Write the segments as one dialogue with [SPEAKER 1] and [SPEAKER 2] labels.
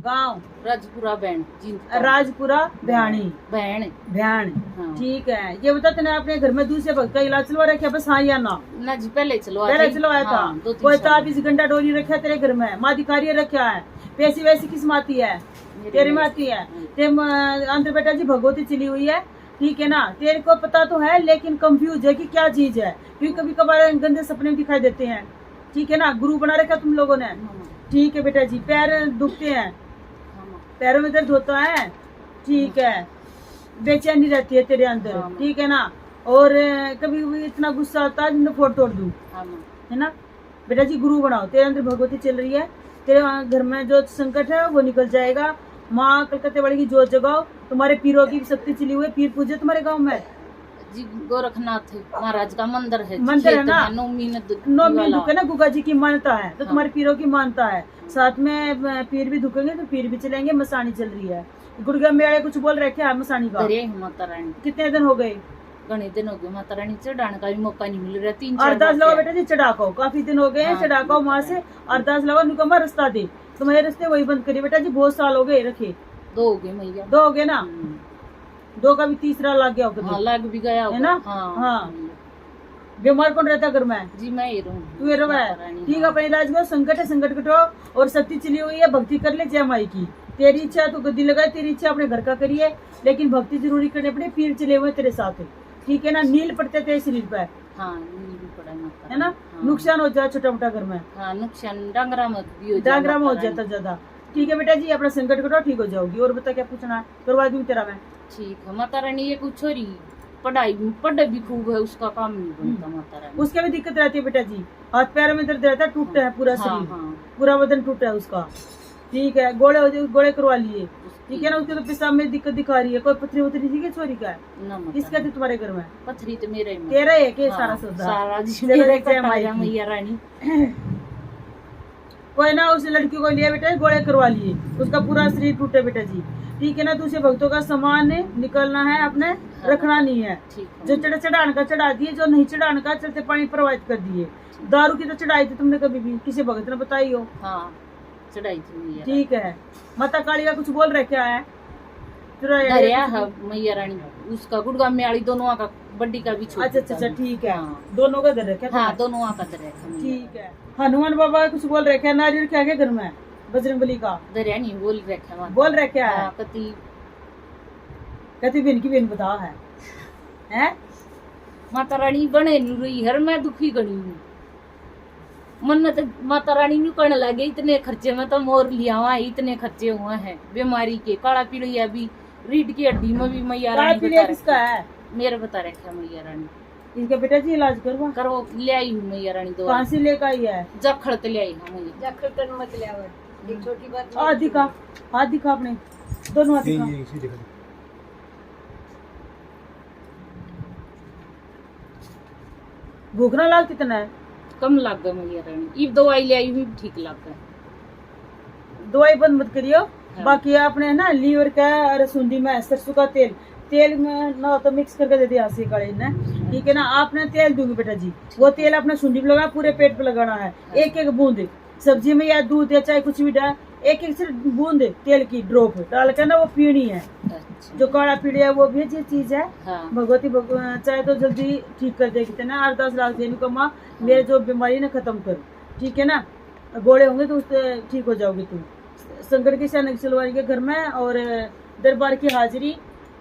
[SPEAKER 1] गांव
[SPEAKER 2] Rajpura band
[SPEAKER 1] Rajpura भयाणी
[SPEAKER 2] band
[SPEAKER 1] भयाण।
[SPEAKER 2] हाँ।
[SPEAKER 1] ठीक है, ये बता तूने अपने घर में दूसरे भक्त का इलाज चलवा रखा बस? हाँ या ना?
[SPEAKER 2] ना जी पहले
[SPEAKER 1] चलवाया था।
[SPEAKER 2] हाँ, 2-3
[SPEAKER 1] कोई
[SPEAKER 2] साल।
[SPEAKER 1] 24 घंटा डोरी रखा तेरे घर में, माधिकारी रखा है, पैसी वैसी किस माती है? तेरे में आती है। ते अंदर बेटा जी भगवती चली हुई है, ठीक है ना? तेरे को पता तो है लेकिन कंफ्यूज है कि क्या चीज है, क्योंकि कभी कभार गंदे सपने दिखाई देते हैं, ठीक है ना? गुरु बना रखा तुम लोगों ने, ठीक है बेटा जी। पैर दुखते हैं, पैरों में दर्द होता है, ठीक है, बेचैनी रहती है तेरे अंदर, ठीक है ना? और कभी कभी इतना गुस्सा आता है फोड़ तोड़ दूं, है ना? बेटा जी गुरु बनाओ, तेरे अंदर भगवती चल रही है, तेरे घर में जो संकट है वो निकल जाएगा। माँ कलकत्ते वाली की जोत जगाओ, तुम्हारे पीरों की शक्ति चली हुई है, पीर पूजे तुम्हारे गांव में
[SPEAKER 2] जी। गोरखनाथ महाराज का मंदिर है
[SPEAKER 1] ना?
[SPEAKER 2] नौमी
[SPEAKER 1] दुख है ना, गुगा जी की मान्यता है, तो तुम्हारे पीरों की मानता है, साथ में पीर भी दुखेंगे तो पीर भी चलेंगे। मसानी चल रही है, गुड़गा मेले कुछ बोल रहे क्या मसानी का?
[SPEAKER 2] माता रानी
[SPEAKER 1] कितने दिन हो गए?
[SPEAKER 2] घने दिन हो गए, माता रानी चढ़ाने का भी मौका नहीं मिल रहा। 3-4
[SPEAKER 1] अरदास लगाओ बेटा जी, चढ़ाको, काफी दिन हो गए, चढ़ाको वहाँ से अरदास लगाओ, निकम्मा रास्ता दे, तुम्हारे रास्ते वही बंद करिए बेटा जी, बहुत साल हो गए रखे।
[SPEAKER 2] 2 हो गए मैया,
[SPEAKER 1] 2 हो गए ना? 2 का भी तीसरा लग गया होगा।
[SPEAKER 2] हाँ, लग भी गया
[SPEAKER 1] है ना? हाँ। बीमार कौन रहता घर में?
[SPEAKER 2] जी मैं ही रहूँ।
[SPEAKER 1] तू ये रहा है, ठीक है। अपने इलाज में संकट है, संकट कटो, और शक्ति चली हुई है, भक्ति कर ले जय माई की। तेरी इच्छा तो गद्दी लगाए, तेरी इच्छा अपने घर का करिए, लेकिन भक्ति जरूरी करने पड़े, पीर चले हुए तेरे साथ, ठीक है ना? नील पड़ते तेरे शरीर पे,
[SPEAKER 2] हाँ, नील भी पड़ा माता,
[SPEAKER 1] है ना? नुकसान हो जाए छोटा मोटा घर में,
[SPEAKER 2] हाँ, नुकसान डांगरा में
[SPEAKER 1] हो जाता ज्यादा, ठीक है बेटा जी। अपना संकट कटो, ठीक हो जाओगी। और बता क्या पूछना है, करवा दूं तेरा मैं?
[SPEAKER 2] ठीक है माता रानी। ये कुछ छोरी पढ़ाई भी खूब है, उसका काम नहीं बनता माता रानी।
[SPEAKER 1] उसके भी दिक्कत रहती है बेटा जी, हाथ पैरों में दर्द रहता है, टूटता है पूरा शरीर, पूरा बदन टूटा है उसका, ठीक है। गोले करवा लिए, ठीक है ना? उसके तो पेशाब में दिक्कत दिखा रही है। कोई पथरी उतरी थी क्या छोरी का? किसका थी तुम्हारे घर में?
[SPEAKER 2] पथरी तो मेरे में।
[SPEAKER 1] तेरा है क्या सारा सौदा?
[SPEAKER 2] सारा जी मैया रानी।
[SPEAKER 1] कोई ना, उस लड़की को लिया बेटा, गोले करवा लिए, उसका पूरा शरीर टूटे बेटा जी, ठीक है ना? दूसरे भक्तों का सामान निकलना है, अपने रखना नहीं है। जो चढ़ाने का चढ़ा दिए, जो नहीं चढ़ाने का चलते पानी प्रवाहित कर दिए। दारू की तो चढ़ाई थी तुमने कभी भी किसी भगत ने बताई हो?
[SPEAKER 2] हाँ, चढ़ाई थी,
[SPEAKER 1] ठीक है। माता काली का कुछ बोल रहे क्या है?
[SPEAKER 2] दरिया है मैया रानी, उसका गुड़गाम में आड़ी दोनों का, बड्डी का भी छोटा।
[SPEAKER 1] अच्छा, ठीक है। दोनों का दर रखा?
[SPEAKER 2] हाँ, दोनों का दर है,
[SPEAKER 1] ठीक है। हनुमान बाबा कुछ बोल रहे क्या? नारियल क्या है घर में? बजरंग बली का
[SPEAKER 2] दरिया नहीं बोल रखा,
[SPEAKER 1] बोल रहे क्या है?
[SPEAKER 2] कति
[SPEAKER 1] बिन की बिन बता है
[SPEAKER 2] माता रानी बने नहीं रही, हर मैं दुखी गणी हूँ। मन तो माता रानी नहीं करने लगे, इतने खर्चे में तो मोर लिया हुआ, इतने खर्चे हुए हैं बीमारी के। काला पीलिया भी, रीढ़ की हड्डी में भी मैया रानी
[SPEAKER 1] किसका है?
[SPEAKER 2] मेरे बता रखा मैया रानी।
[SPEAKER 1] इनका बेटा जी इलाज करवा
[SPEAKER 2] ले आई हूँ मैया रानी। दो
[SPEAKER 1] कहाँ से लेकर आई है?
[SPEAKER 2] जखड़ तो ले आई हूँ मैया।
[SPEAKER 3] जखड़ तो मत ले आवे, एक छोटी बात।
[SPEAKER 1] हाथ दिखा अपने दोनों हाथ दिखा। भूखना लाग कितना है?
[SPEAKER 2] कम लग गया मैया रानी, इब दवाई ले आई हुई, ठीक लग गया।
[SPEAKER 1] दवाई बंद मत करियो। हाँ। बाकी आपने ना लीवर का और सूंडी में सरसों का तेल में ना तो मिक्स करके दे दिया हंसी कड़ी ने, ठीक है ना? आपने तेल दूंगी बेटा जी, वो तेल अपने सूंडी में लगा, पूरे पेट पे लगाना है। एक बूंद सब्जी में या दूध या चाहे कुछ भी डाल, एक सिर्फ बूंद तेल की ड्रॉप डाल कर ना वो पीनी है। अच्छा। जो काला पीड़ी है वो भी अच्छी चीज है। हाँ। भगवती चाहे तो जल्दी ठीक कर देगी ना। 8-10 लाख देने को माँ, मेरे जो बीमारी ना खत्म कर, ठीक है ना? गोले होंगे तो उससे ठीक हो जाओगे तुम। संकट की सैनिक चलवारी के घर में और दरबार की हाजिरी।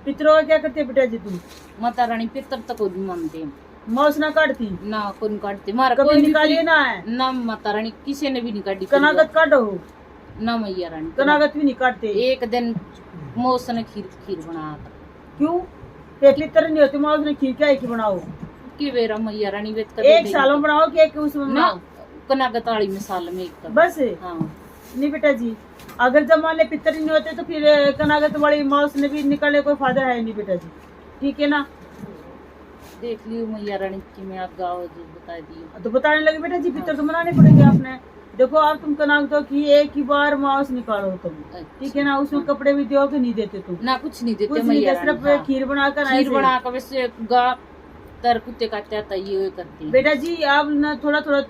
[SPEAKER 1] पितरों क्या करते बेटा जी तुम?
[SPEAKER 2] माता रानी पितर तक को मानते हैं,
[SPEAKER 1] मौस ना काटती
[SPEAKER 2] ना, कौन काटती मारा
[SPEAKER 1] कभी निकालिए ना है
[SPEAKER 2] ना माता रानी, किसी ने भी नहीं काटी।
[SPEAKER 1] कनागत काटो
[SPEAKER 2] ना मैया रानी,
[SPEAKER 1] कनागत भी नहीं काटते।
[SPEAKER 2] एक दिन मौस ने खीर बनाया था।
[SPEAKER 1] क्यों? पेट लितर नहीं होती मौस ने खीर क्या एक ही बनाओ
[SPEAKER 2] कि वेरा मैया रानी वेत
[SPEAKER 1] एक साल में बनाओ कि एक उसमें बनाओ?
[SPEAKER 2] कनागत वाली में साल में एक
[SPEAKER 1] बस।
[SPEAKER 2] हाँ।
[SPEAKER 1] नहीं बेटा जी, अगर जब मान ले पितर नहीं होते तो फिर कनागत वाली मौस ने भी निकाले, कोई फायदा है नहीं बेटा जी, ठीक है ना?
[SPEAKER 2] देख लियो मैया रानी की मैं आप गाँव बता दी
[SPEAKER 1] तो बताने लगे बेटा जी, पितर तो बनाने पड़ेंगे आपने। देखो आप तुम कनाग दो कि एक ही बार मांस निकालो तुम, ठीक है ना? उसमें कपड़े भी दो कि नहीं देते तुम?
[SPEAKER 2] ना कुछ नहीं देते
[SPEAKER 1] मैया, सिर्फ खीर बनाकर
[SPEAKER 2] खीर बनाकर वैसे तर कुत्ते काटते आता ये करते हैं।
[SPEAKER 1] बेटा जी अब ना थोड़ा थोड़ा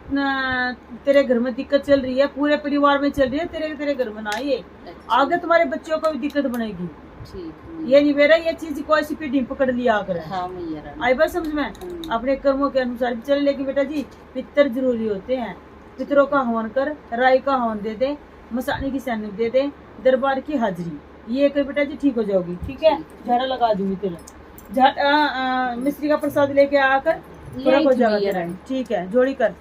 [SPEAKER 1] तेरे घर में दिक्कत चल रही है, पूरे परिवार में चल रही है, तेरे घर में ना ये आगे तुम्हारे बच्चों को भी दिक्कत बनेगी।
[SPEAKER 2] ठीक
[SPEAKER 1] ये नहीं बेटा ये चीज कोई सी पीढ़ी पकड़ लिया कर।
[SPEAKER 2] हाँ मैया रानी।
[SPEAKER 1] आई बात समझ में, अपने कर्मों के अनुसार भी चले। लेकिन बेटा जी पितर जरूरी होते हैं, पितरों का हवन कर, राई का हवन दे दे, मसाने की सैनिक दे दे, दरबार की हाजिरी, ये कर बेटा जी ठीक हो जाओगी। ठीक है, झाड़ा लगा दूंगी तेरा, मिस्त्री का प्रसाद लेके आकर पूरा हो जाएगा तेरा। ठीक है, जोड़ी कर।